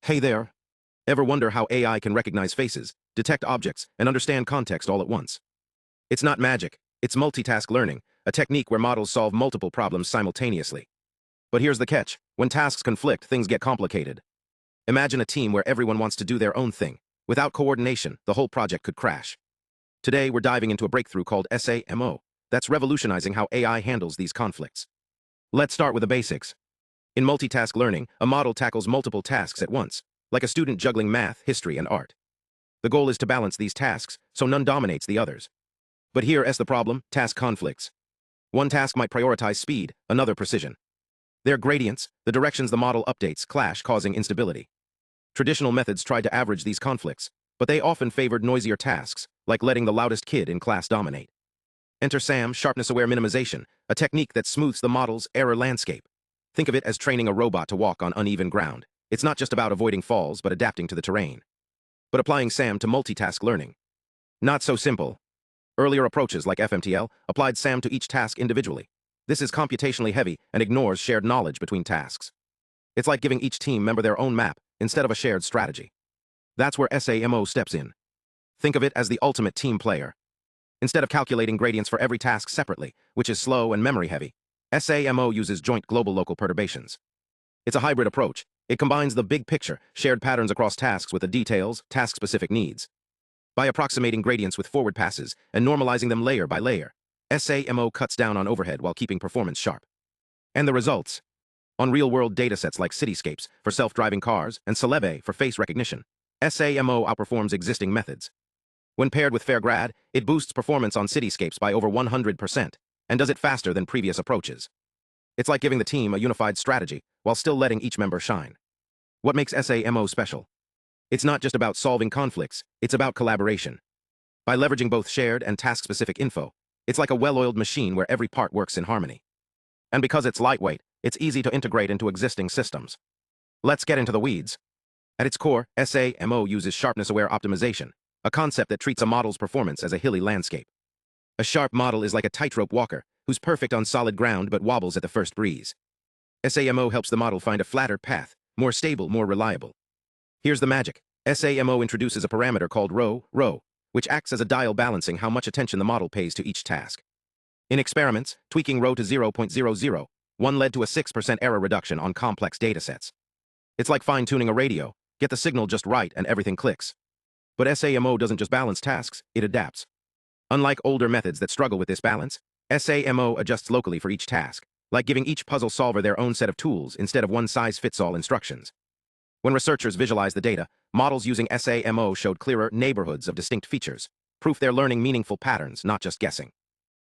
Hey there. Ever wonder how AI can recognize faces, detect objects, and understand context all at once? It's not magic. It's multitask learning, a technique where models solve multiple problems simultaneously. But here's the catch. When tasks conflict, things get complicated. Imagine a team where everyone wants to do their own thing. Without coordination, the whole project could crash. Today, we're diving into a breakthrough called SAMO that's revolutionizing how AI handles these conflicts. Let's start with the basics. In multitask learning, a model tackles multiple tasks at once, like a student juggling math, history, and art. The goal is to balance these tasks, so none dominates the others. But here's the problem: task conflicts. One task might prioritize speed, another precision. Their gradients, the directions the model updates, clash, causing instability. Traditional methods tried to average these conflicts, but they often favored noisier tasks, like letting the loudest kid in class dominate. Enter SAM, Sharpness-Aware Minimization, a technique that smooths the model's error landscape. Think of it as training a robot to walk on uneven ground. It's not just about avoiding falls, but adapting to the terrain. But applying SAM to multitask learning? Not so simple. Earlier approaches, like F-MTL, applied SAM to each task individually. This is computationally heavy and ignores shared knowledge between tasks. It's like giving each team member their own map, instead of a shared strategy. That's where SAMO steps in. Think of it as the ultimate team player. Instead of calculating gradients for every task separately, which is slow and memory-heavy, SAMO uses joint global-local perturbations. It's a hybrid approach. It combines the big picture, shared patterns across tasks with the details, task-specific needs. By approximating gradients with forward passes and normalizing them layer by layer, SAMO cuts down on overhead while keeping performance sharp. And the results? On real-world datasets like Cityscapes for self-driving cars and CelebA for face recognition, SAMO outperforms existing methods. When paired with FairGrad, it boosts performance on Cityscapes by over 100%, and does it faster than previous approaches. It's like giving the team a unified strategy, while still letting each member shine. What makes SAMO special? It's not just about solving conflicts, it's about collaboration. By leveraging both shared and task-specific info, it's like a well-oiled machine where every part works in harmony. And because it's lightweight, it's easy to integrate into existing systems. Let's get into the weeds. At its core, SAMO uses sharpness-aware optimization, a concept that treats a model's performance as a hilly landscape. A sharp model is like a tightrope walker, who's perfect on solid ground but wobbles at the first breeze. SAMO helps the model find a flatter path, more stable, more reliable. Here's the magic. SAMO introduces a parameter called ρ, which acts as a dial balancing how much attention the model pays to each task. In experiments, tweaking ρ to 0.001 led to a 6% error reduction on complex datasets. It's like fine-tuning a radio. Get the signal just right and everything clicks. But SAMO doesn't just balance tasks, it adapts. Unlike older methods that struggle with this balance, SAMO adjusts locally for each task, like giving each puzzle solver their own set of tools instead of one-size-fits-all instructions. When researchers visualized the data, models using SAMO showed clearer neighborhoods of distinct features, proof they're learning meaningful patterns, not just guessing.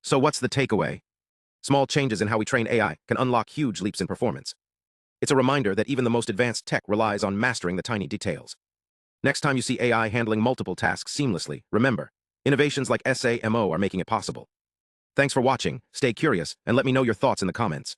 So what's the takeaway? Small changes in how we train AI can unlock huge leaps in performance. It's a reminder that even the most advanced tech relies on mastering the tiny details. Next time you see AI handling multiple tasks seamlessly, remember, innovations like SAMO are making it possible. Thanks for watching, stay curious, and let me know your thoughts in the comments.